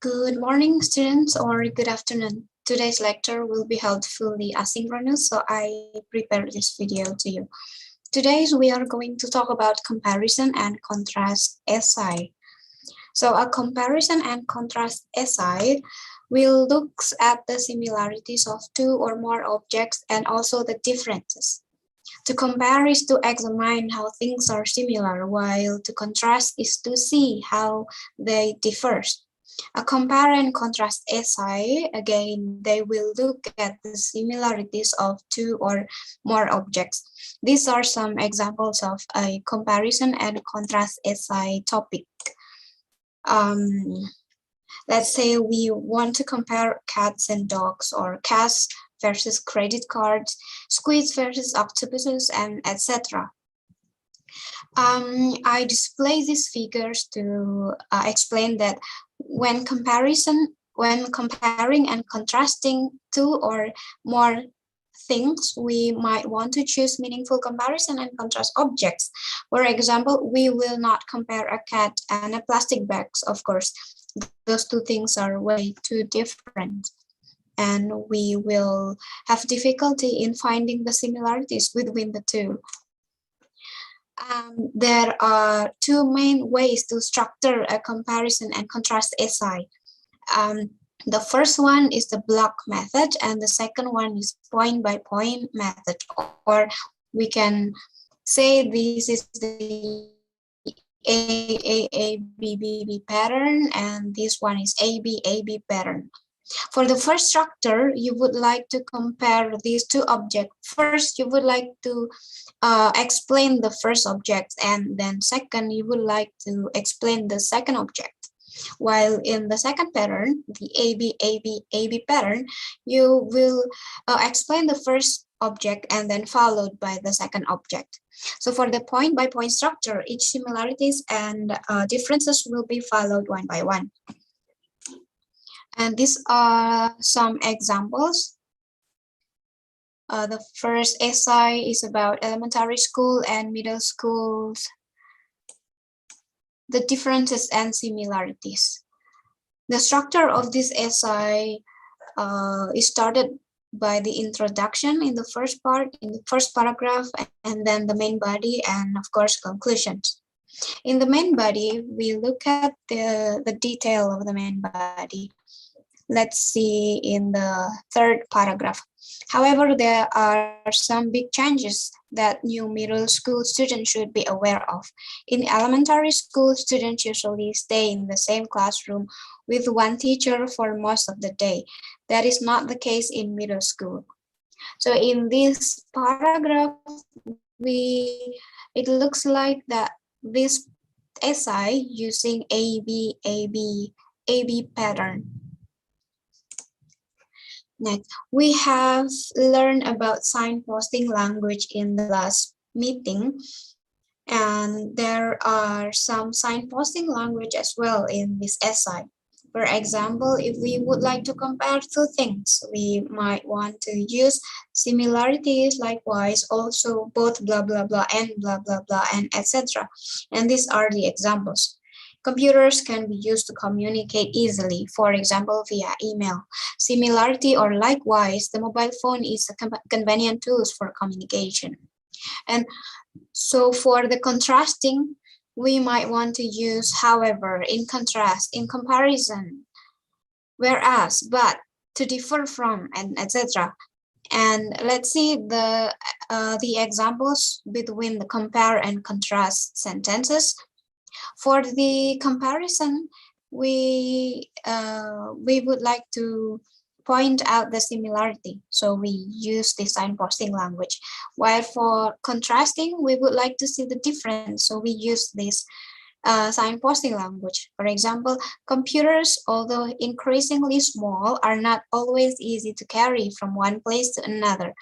Good morning, students, or good afternoon. Today's lecture will be held fully asynchronous, so I prepared this video to you. Today, we are going to talk about comparison and contrast essay. So a comparison and contrast essay will look at the similarities of two or more objects and also the differences. To compare is to examine how things are similar, while to contrast is to see how they differ. A compare and contrast essay, again, they will look at the similarities of two or more objects. These are some examples of a comparison and contrast essay topic. Let's say we want to compare cats and dogs, or cats versus credit cards, squids versus octopuses, and etc. I display these figures to explain that when comparing and contrasting two or more things, we might want to choose meaningful comparison and contrast objects. For example, we will not compare a cat and a plastic bag. Of course, those two things are way too different, and we will have difficulty in finding the similarities between the two. There are two main ways to structure a comparison and contrast essay. The first one is the block method, and the second one is point-by-point method, or we can say this is the A pattern, and this one is AB pattern. For the first structure, you would like to compare these two objects. First, you would like to explain the first object, and then second, you would like to explain the second object. While in the second pattern, the AB pattern, you will explain the first object and then followed by the second object. So for the point-by-point structure, each similarities and differences will be followed one by one. And these are some examples. The first essay is about elementary school and middle schools, the differences and similarities. The structure of this essay is started by the introduction in the first part, in the first paragraph, and then the main body, and of course, conclusions. In the main body, we look at the detail of the main body. Let's see in the third paragraph. However, there are some big changes that new middle school students should be aware of. In elementary school, students usually stay in the same classroom with one teacher for most of the day. That is not the case in middle school. So in this paragraph, it looks like that this essay using AB pattern. Next, we have learned about signposting language in the last meeting, and there are some signposting language as well in this essay. For example, if we would like to compare two things, we might want to use similarities, likewise, also both blah, blah, blah, and blah, blah, blah, and etc. And these are the examples. Computers can be used to communicate easily, for example, via email. Similarity or likewise, the mobile phone is a convenient tool for communication. And so for the contrasting, we might want to use however, in contrast, in comparison, whereas, but, to differ from, and etc. And let's see the examples between the compare and contrast sentences. For the comparison, we would like to point out the similarity, so we use the signposting language. While for contrasting, we would like to see the difference, so we use this signposting language. For example, computers, although increasingly small, are not always easy to carry from one place to another.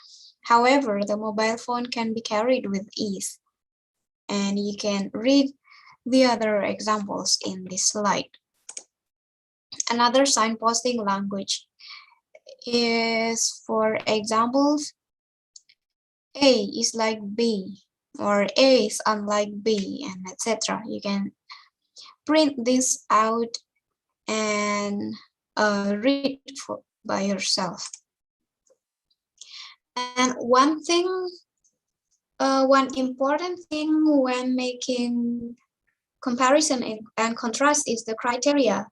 However, the mobile phone can be carried with ease. And you can read the other examples in this slide. Another signposting language is, for examples, A is like B, or A is unlike B, and etc. You can print this out and read by yourself. And one important thing when making comparison and contrast is the criteria.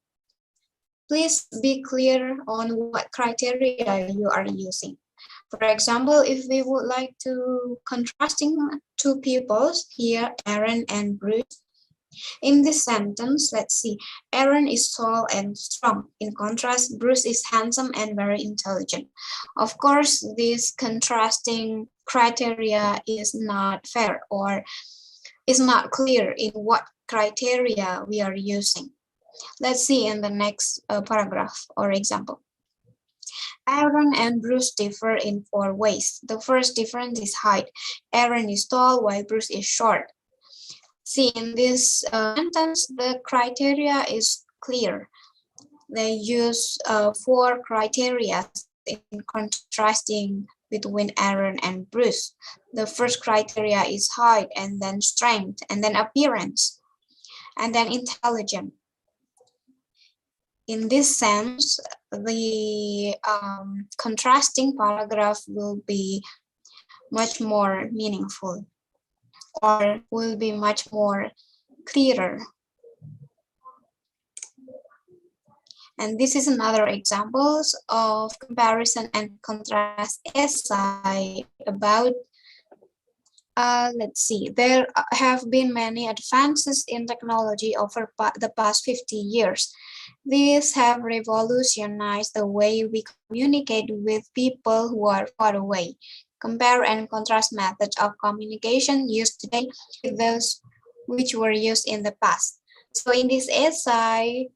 Please be clear on what criteria you are using. For example, if we would like to contrasting two peoples here, Aaron and Bruce. In this sentence, let's see, Aaron is tall and strong. In contrast, Bruce is handsome and very intelligent. Of course, this contrasting criteria is not fair or is not clear in what criteria we are using. Let's see in the next paragraph or example. Aaron and Bruce differ in 4 ways. The first difference is height. Aaron is tall while Bruce is short. See, in this sentence, the criteria is clear. They use 4 criteria in contrasting between Aaron and Bruce. The first criteria is height, and then strength, and then appearance, and then intelligence. In this sense, the contrasting paragraph will be much more meaningful or will be much more clearer. And this is another examples of comparison and contrast essay about, let's see, there have been many advances in technology over the past 50 years. These have revolutionized the way we communicate with people who are far away. Compare and contrast methods of communication used today with those which were used in the past. So in this essay,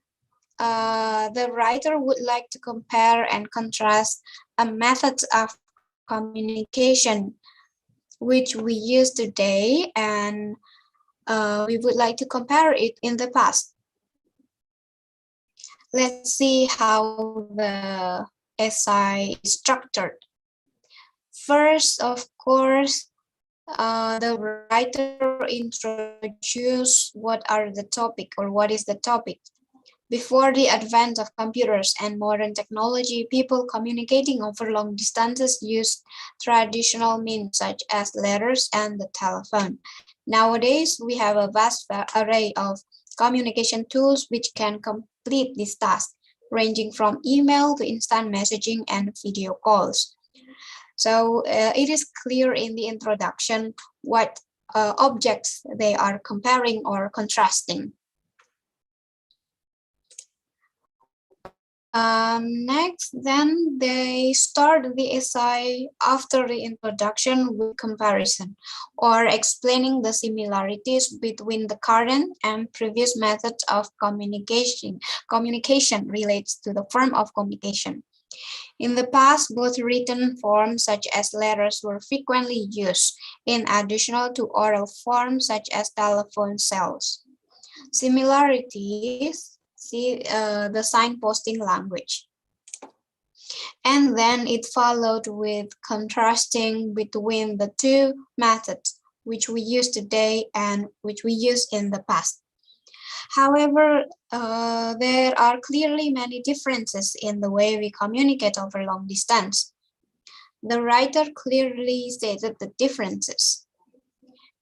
the writer would like to compare and contrast methods of communication which we use today, and we would like to compare it in the past. Let's see how the essay is structured. First, of course, the writer introduces what are the topic or what is the topic. Before the advent of computers and modern technology, people communicating over long distances used traditional means such as letters and the telephone. Nowadays, we have a vast array of communication tools which can complete this task, ranging from email to instant messaging and video calls. So it is clear in the introduction what objects they are comparing or contrasting. Next, then they start the essay after the introduction with comparison or explaining the similarities between the current and previous methods of communication. Communication relates to the form of communication. In the past, both written forms such as letters were frequently used, in addition to oral forms such as telephone cells. Similarities, see the signposting language. And then it followed with contrasting between the two methods, which we use today and which we use in the past. However, there are clearly many differences in the way we communicate over long distance. The writer clearly stated the differences.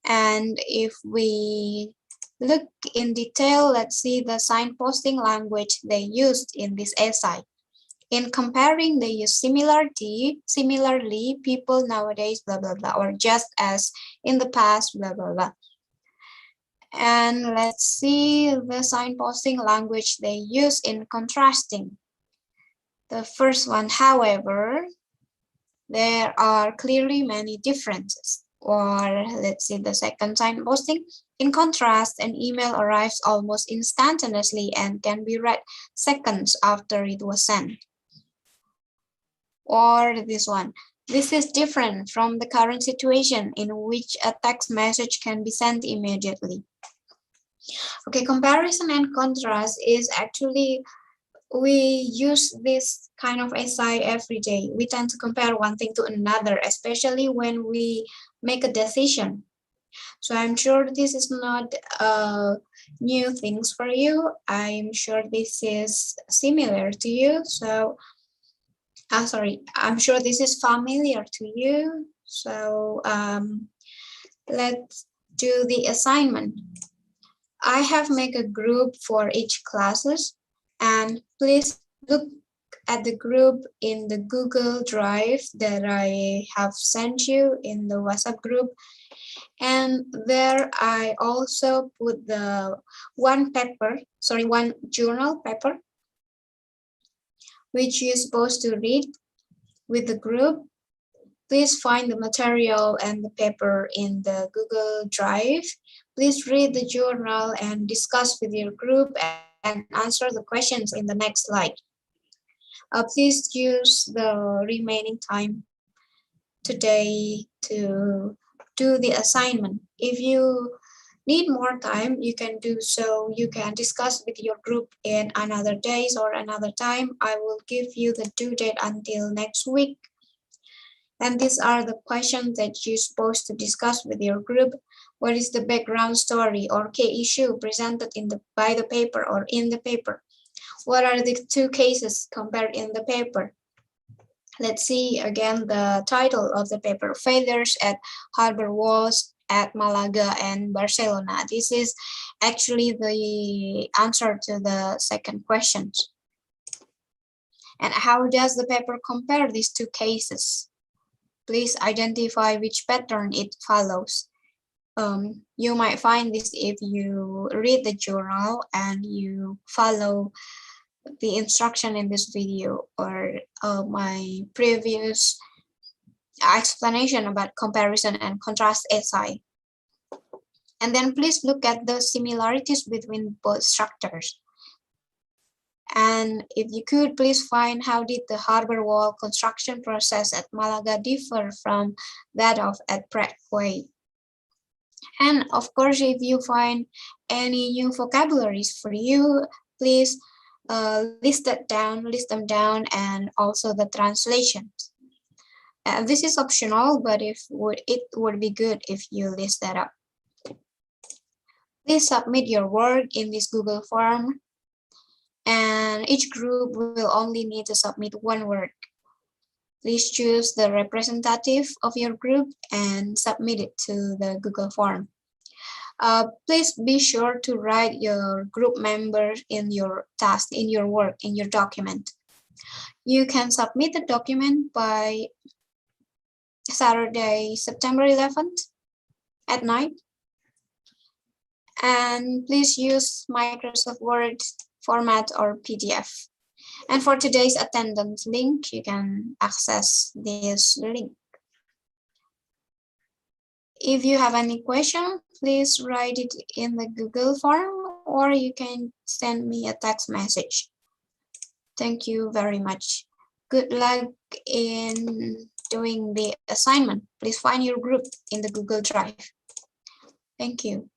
And if we look in detail, let's see the signposting language they used in this essay. In comparing, they use similarly, people nowadays, blah, blah, blah, or just as in the past, blah, blah, blah. And let's see the signposting language they use in contrasting. The first one, however, there are clearly many differences. Or let's see the second signposting. In contrast, an email arrives almost instantaneously and can be read seconds after it was sent. Or this one. This is different from the current situation in which a text message can be sent immediately. Okay, comparison and contrast is actually, we use this kind of essay every day. We tend to compare one thing to another, especially when we make a decision. So I'm sure this is not new things for you. I'm sure this is similar to you. So, sorry, I'm sure this is familiar to you. So let's do the assignment. I have made a group for each classes, and please look at the group in the Google Drive that I have sent you in the WhatsApp group. And there I also put the one journal paper, which you're supposed to read with the group. Please find the material and the paper in the Google Drive. Please read the journal and discuss with your group and answer the questions in the next slide. Please use the remaining time today to do the assignment. If you need more time, you can do so. You can discuss with your group in another days or another time. I will give you the due date until next week. And these are the questions that you're supposed to discuss with your group. What is the background story or key issue presented by the paper or in the paper? What are the two cases compared in the paper? Let's see again the title of the paper, Failures at Harbor Walls at Malaga and Barcelona. This is actually the answer to the second question. And how does the paper compare these two cases? Please identify which pattern it follows. You might find this if you read the journal and you follow the instruction in this video or my previous explanation about comparison and contrast essay. And then please look at the similarities between both structures. And if you could, please find how did the harbor wall construction process at Malaga differ from that of at Prague. And of course, if you find any new vocabularies for you, please list them down, and also the translations. This is optional, but it would be good if you list that up. Please submit your work in this Google form, and each group will only need to submit one work. Please choose the representative of your group and submit it to the Google form. Please be sure to write your group members in your task, in your work, in your document. You can submit the document by Saturday, September 11th at night. And please use Microsoft Word format or PDF. And for today's attendance link, you can access this link. If you have any question, please write it in the Google form, or you can send me a text message. Thank you very much. Good luck in doing the assignment. Please find your group in the Google Drive. Thank you.